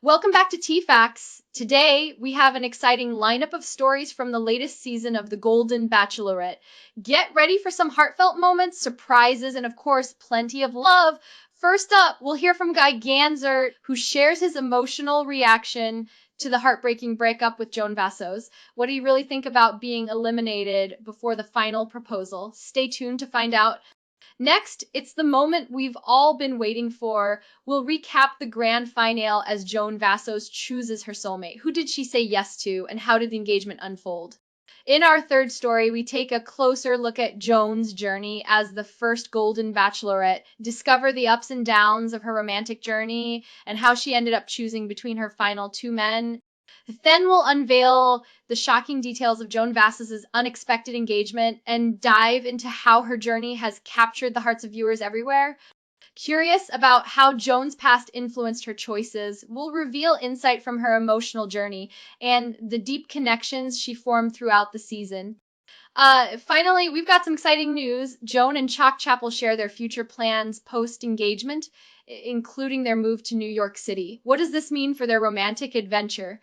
Welcome back to T-Facts. Today, we have an exciting lineup of stories from the latest season of the Golden Bachelorette. Get ready for some heartfelt moments, surprises, and of course, plenty of love. First up, we'll hear from Guy Gansert, who shares his emotional reaction to the heartbreaking breakup with Joan Vassos. What do you really think about being eliminated before the final proposal? Stay tuned to find out. Next, it's the moment we've all been waiting for. We'll recap the grand finale as Joan Vassos chooses her soulmate. Who did she say yes to, and how did the engagement unfold? In our third story, we take a closer look at Joan's journey as the first Golden Bachelorette, discover the ups and downs of her romantic journey, and how she ended up choosing between her final two men. Then we'll unveil the shocking details of Joan Vassos' unexpected engagement and dive into how her journey has captured the hearts of viewers everywhere. Curious about how Joan's past influenced her choices, we'll reveal insight from her emotional journey and the deep connections she formed throughout the season. Finally, we've got some exciting news. Joan and Chock Chapple share their future plans post-engagement, including their move to New York City. What does this mean for their romantic adventure?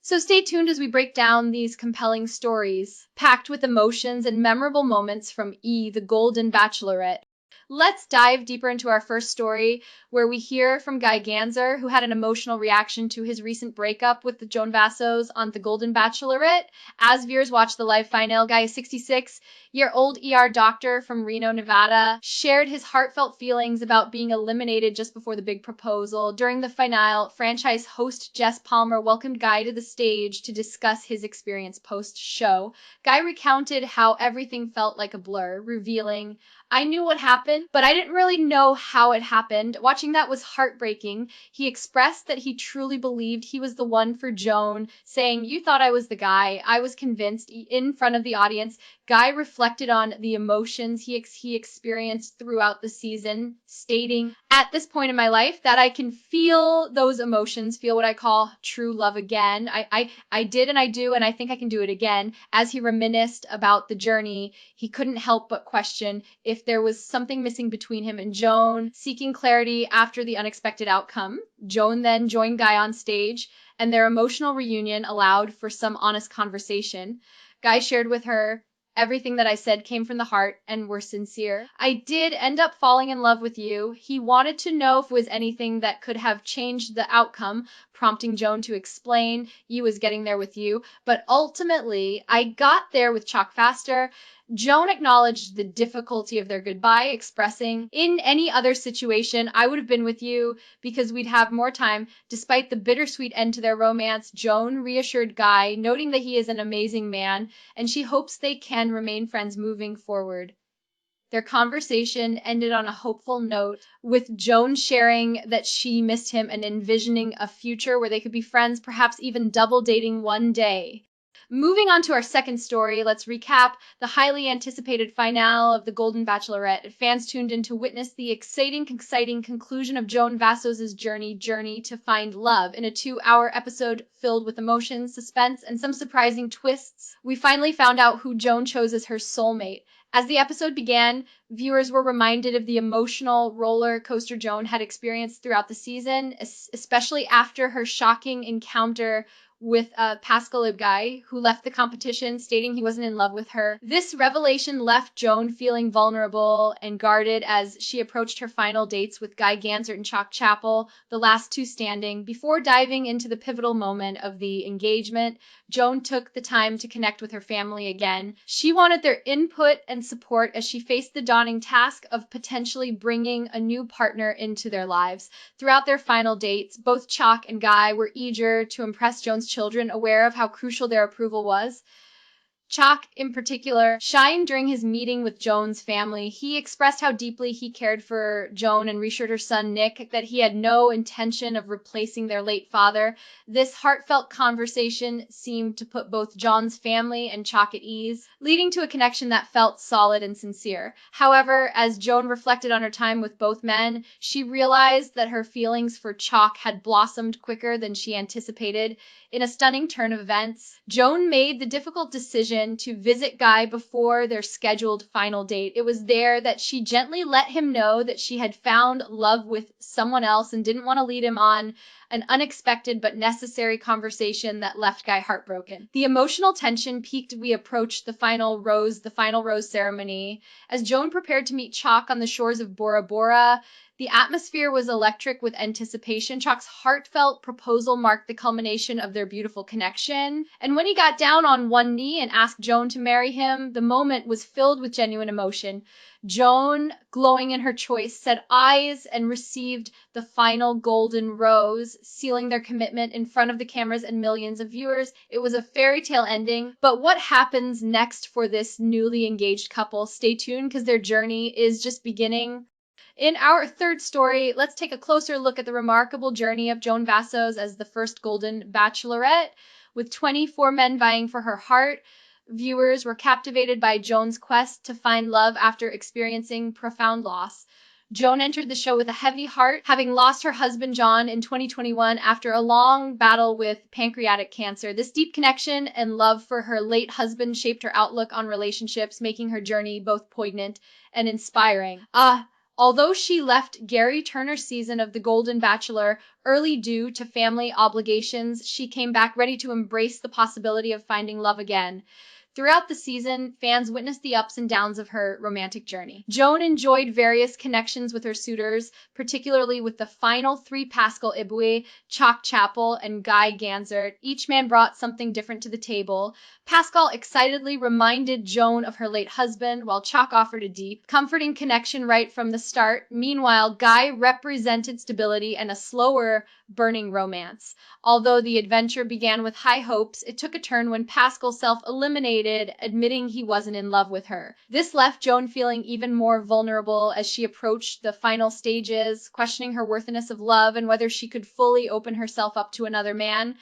So stay tuned as we break down these compelling stories, packed with emotions and memorable moments from the Golden Bachelorette. Let's dive deeper into our first story, where we hear from Guy Gansert, who had an emotional reaction to his recent breakup with Joan Vassos on the Golden Bachelorette. As viewers watch the live finale, Guy, a 66-year-old ER doctor from Reno, Nevada, shared his heartfelt feelings about being eliminated just before the big proposal. During the finale, franchise host Jess Palmer welcomed Guy to the stage to discuss his experience post-show. Guy recounted how everything felt like a blur, revealing, "I knew what happened, but I didn't really know how it happened. Watching that was heartbreaking." He expressed that he truly believed he was the one for Joan, saying, "You thought I was the guy. I was convinced." In front of the audience, Guy reflected on the emotions he experienced throughout the season, stating, "At this point in my life that I can feel those emotions, feel what I call true love again. I did and I do, and I think I can do it again." As he reminisced about the journey, he couldn't help but question if there was something missing between him and Joan. Seeking clarity after the unexpected outcome, Joan then joined Guy on stage, and their emotional reunion allowed for some honest conversation. Guy shared with her, "Everything that I said came from the heart and were sincere. I did end up falling in love with you." He wanted to know if it was anything that could have changed the outcome, prompting Joan to explain, "You was getting there with you, but ultimately I got there with Chock faster." Joan acknowledged the difficulty of their goodbye, expressing, "In any other situation, I would have been with you because we'd have more time." Despite the bittersweet end to their romance, Joan reassured Guy, noting that he is an amazing man, and she hopes they can remain friends moving forward. Their conversation ended on a hopeful note, with Joan sharing that she missed him and envisioning a future where they could be friends, perhaps even double dating one day. Moving on to our second story, let's recap the highly anticipated finale of the Golden Bachelorette. Fans tuned in to witness the exciting conclusion of Joan Vassos' journey to find love. In a 2-hour episode filled with emotion, suspense, and some surprising twists, we finally found out who Joan chose as her soulmate. As the episode began, viewers were reminded of the emotional roller coaster Joan had experienced throughout the season, especially after her shocking encounter with Pascal Guy, who left the competition stating he wasn't in love with her. This revelation left Joan feeling vulnerable and guarded as she approached her final dates with Guy Gansert and Chock Chapple, the last two standing. Before diving into the pivotal moment of the engagement, Joan took the time to connect with her family again. She wanted their input and support as she faced the daunting task of potentially bringing a new partner into their lives. Throughout their final dates, both Chock and Guy were eager to impress Joan's children, aware of how crucial their approval was. Chock, in particular, shined during his meeting with Joan's family. He expressed how deeply he cared for Joan and reassured her son, Nick, that he had no intention of replacing their late father. This heartfelt conversation seemed to put both Joan's family and Chock at ease, leading to a connection that felt solid and sincere. However, as Joan reflected on her time with both men, she realized that her feelings for Chock had blossomed quicker than she anticipated. In a stunning turn of events, Joan made the difficult decision decision to visit Guy before their scheduled final date. It was there that she gently let him know that she had found love with someone else and didn't want to lead him on an unexpected but necessary conversation that left Guy heartbroken. The emotional tension peaked as we approached the final rose ceremony. As Joan prepared to meet Chock on the shores of Bora Bora, the atmosphere was electric with anticipation. Chock's heartfelt proposal marked the culmination of their beautiful connection. And when he got down on one knee and asked Joan to marry him, the moment was filled with genuine emotion. Joan, glowing in her choice, said eyes and received the final golden rose, sealing their commitment in front of the cameras and millions of viewers. It was a fairy tale ending. But what happens next for this newly engaged couple? Stay tuned because their journey is just beginning. In our third story, let's take a closer look at the remarkable journey of Joan Vassos as the first Golden Bachelorette. With 24 men vying for her heart, viewers were captivated by Joan's quest to find love after experiencing profound loss. Joan entered the show with a heavy heart, having lost her husband John in 2021 after a long battle with pancreatic cancer. This deep connection and love for her late husband shaped her outlook on relationships, making her journey both poignant and inspiring. Although she left Gary Turner's season of The Golden Bachelor early due to family obligations, she came back ready to embrace the possibility of finding love again. Throughout the season, fans witnessed the ups and downs of her romantic journey. Joan enjoyed various connections with her suitors, particularly with the final three Pascal Iboué, Chock Chapple, and Guy Gansert. Each man brought something different to the table. Pascal excitedly reminded Joan of her late husband, while Chock offered a deep, comforting connection right from the start. Meanwhile, Guy represented stability and a slower, burning romance. Although the adventure began with high hopes, it took a turn when Pascal self-eliminated, admitting he wasn't in love with her. This left Joan feeling even more vulnerable as she approached the final stages, questioning her worthiness of love and whether she could fully open herself up to another man.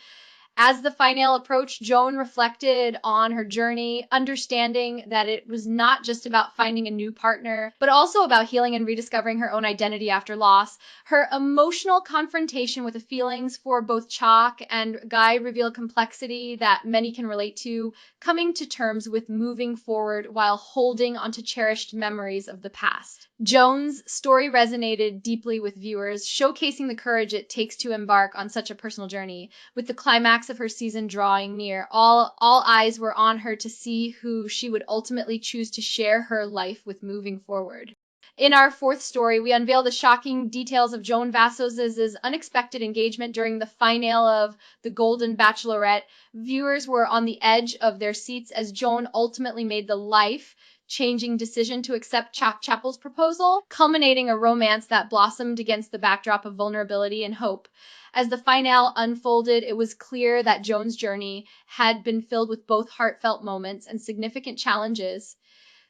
As the finale approached, Joan reflected on her journey, understanding that it was not just about finding a new partner, but also about healing and rediscovering her own identity after loss. Her emotional confrontation with the feelings for both Chock and Guy revealed complexity that many can relate to, coming to terms with moving forward while holding onto cherished memories of the past. Joan's story resonated deeply with viewers, showcasing the courage it takes to embark on such a personal journey. With the climax of her season drawing near, all eyes were on her to see who she would ultimately choose to share her life with moving forward. In our fourth story, we unveil the shocking details of Joan Vassos' unexpected engagement during the finale of The Golden Bachelorette. Viewers were on the edge of their seats as Joan ultimately made the life-changing decision to accept Chock Chapple's proposal, culminating a romance that blossomed against the backdrop of vulnerability and hope. As the finale unfolded, it was clear that Joan's journey had been filled with both heartfelt moments and significant challenges.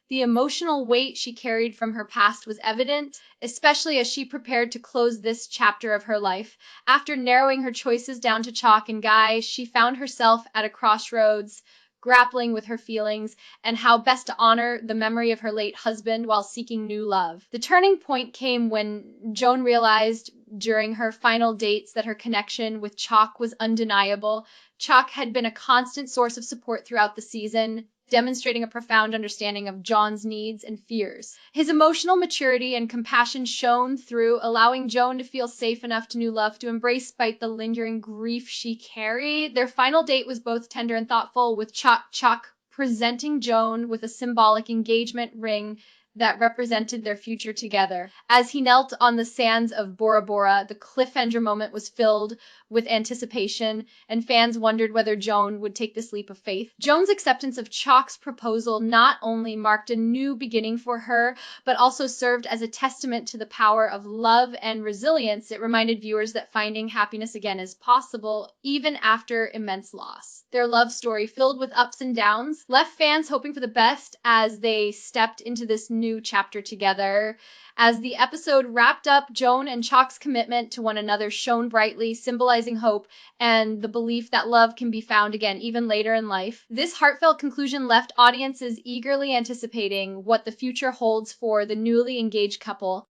The emotional weight she carried from her past was evident, especially as she prepared to close this chapter of her life. After narrowing her choices down to Chock and Guy, she found herself at a crossroads, grappling with her feelings and how best to honor the memory of her late husband while seeking new love. The turning point came when Joan realized during her final dates that her connection with Chock was undeniable. Chock had been a constant source of support throughout the season, demonstrating a profound understanding of Joan's needs and fears. His emotional maturity and compassion shone through, allowing Joan to feel safe enough to new love to embrace despite the lingering grief she carried. Their final date was both tender and thoughtful, with Chock presenting Joan with a symbolic engagement ring that represented their future together. As he knelt on the sands of Bora Bora, the cliffhanger moment was filled with anticipation, and fans wondered whether Joan would take this leap of faith. Joan's acceptance of Chock's proposal not only marked a new beginning for her, but also served as a testament to the power of love and resilience. It reminded viewers that finding happiness again is possible, even after immense loss. Their love story, filled with ups and downs, left fans hoping for the best as they stepped into this new chapter together. As the episode wrapped up, Joan and Chock's commitment to one another shone brightly, symbolizing hope and the belief that love can be found again even later in life. This heartfelt conclusion left audiences eagerly anticipating what the future holds for the newly engaged couple.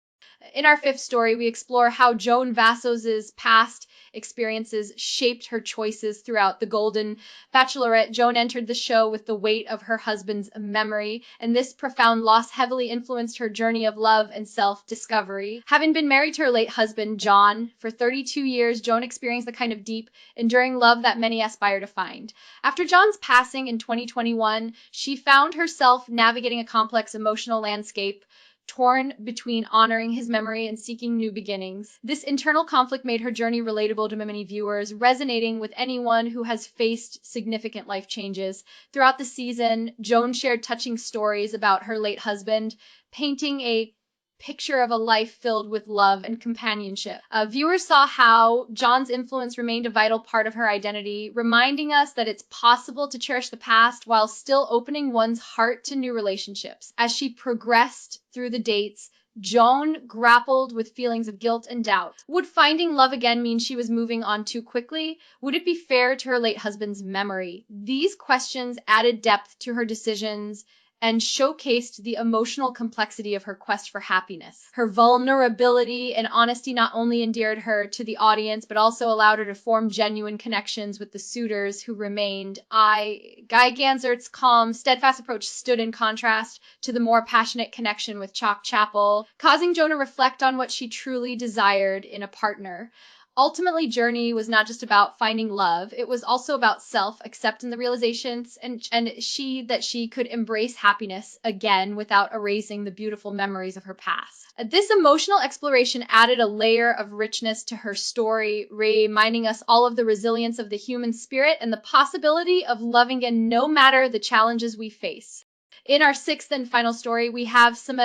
In our fifth story, we explore how Joan Vassos's past experiences shaped her choices throughout the Golden Bachelorette. Joan entered the show with the weight of her husband's memory, and this profound loss heavily influenced her journey of love and self-discovery. Having been married to her late husband, John, for 32 years, Joan experienced the kind of deep, enduring love that many aspire to find. After John's passing in 2021, she found herself navigating a complex emotional landscape, torn between honoring his memory and seeking new beginnings. This internal conflict made her journey relatable to many viewers, resonating with anyone who has faced significant life changes. Throughout the season, Joan shared touching stories about her late husband, painting a picture of a life filled with love and companionship. Viewers saw how John's influence remained a vital part of her identity, reminding us that it's possible to cherish the past while still opening one's heart to new relationships. As she progressed through the dates, Joan grappled with feelings of guilt and doubt. Would finding love again mean she was moving on too quickly? Would it be fair to her late husband's memory? These questions added depth to her decisions and showcased the emotional complexity of her quest for happiness. Her vulnerability and honesty not only endeared her to the audience, but also allowed her to form genuine connections with the suitors who remained. Guy Gansert's calm, steadfast approach stood in contrast to the more passionate connection with Chock Chapple, causing Joan to reflect on what she truly desired in a partner. Ultimately, Journey was not just about finding love. It was also about self-acceptance, the realizations and that she could embrace happiness again without erasing the beautiful memories of her past. This emotional exploration added a layer of richness to her story, reminding us all of the resilience of the human spirit and the possibility of loving again no matter the challenges we face. In our sixth and final story, we have some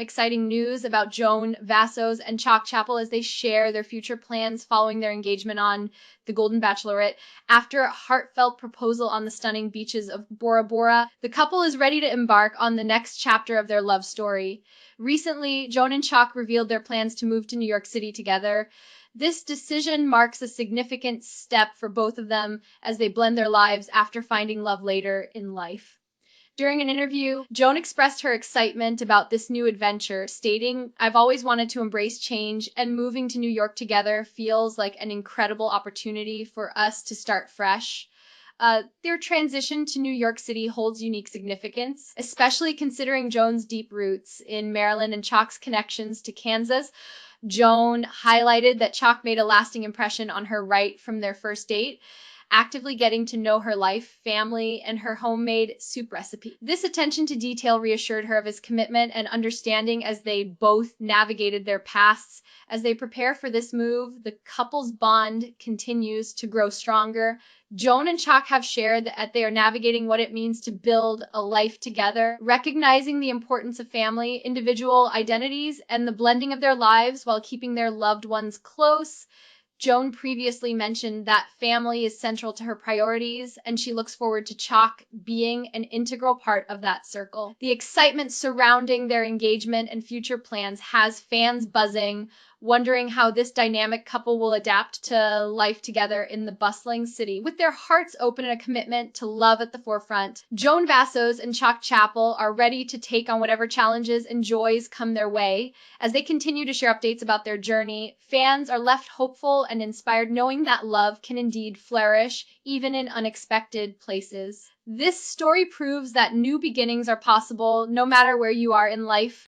exciting news about Joan Vassos and Chock Chapple as they share their future plans following their engagement on the Golden Bachelorette. After a heartfelt proposal on the stunning beaches of Bora Bora, the couple is ready to embark on the next chapter of their love story. Recently, Joan and Chock revealed their plans to move to New York City together. This decision marks a significant step for both of them as they blend their lives after finding love later in life. During an interview, Joan expressed her excitement about this new adventure, stating, "I've always wanted to embrace change, and moving to New York together feels like an incredible opportunity for us to start fresh." Their transition to New York City holds unique significance, especially considering Joan's deep roots in Maryland and Chock's connections to Kansas. Joan highlighted that Chock made a lasting impression on her right from their first date, actively getting to know her life, family, and her homemade soup recipe. This attention to detail reassured her of his commitment and understanding as they both navigated their pasts. As they prepare for this move, the couple's bond continues to grow stronger. Joan and Chock have shared that they are navigating what it means to build a life together, recognizing the importance of family, individual identities, and the blending of their lives while keeping their loved ones close. Joan previously mentioned that family is central to her priorities, and she looks forward to Chock being an integral part of that circle. The excitement surrounding their engagement and future plans has fans buzzing, wondering how this dynamic couple will adapt to life together in the bustling city. With their hearts open and a commitment to love at the forefront, Joan Vassos and Chock Chapple are ready to take on whatever challenges and joys come their way. As they continue to share updates about their journey, fans are left hopeful and inspired, knowing that love can indeed flourish even in unexpected places. This story proves that new beginnings are possible no matter where you are in life.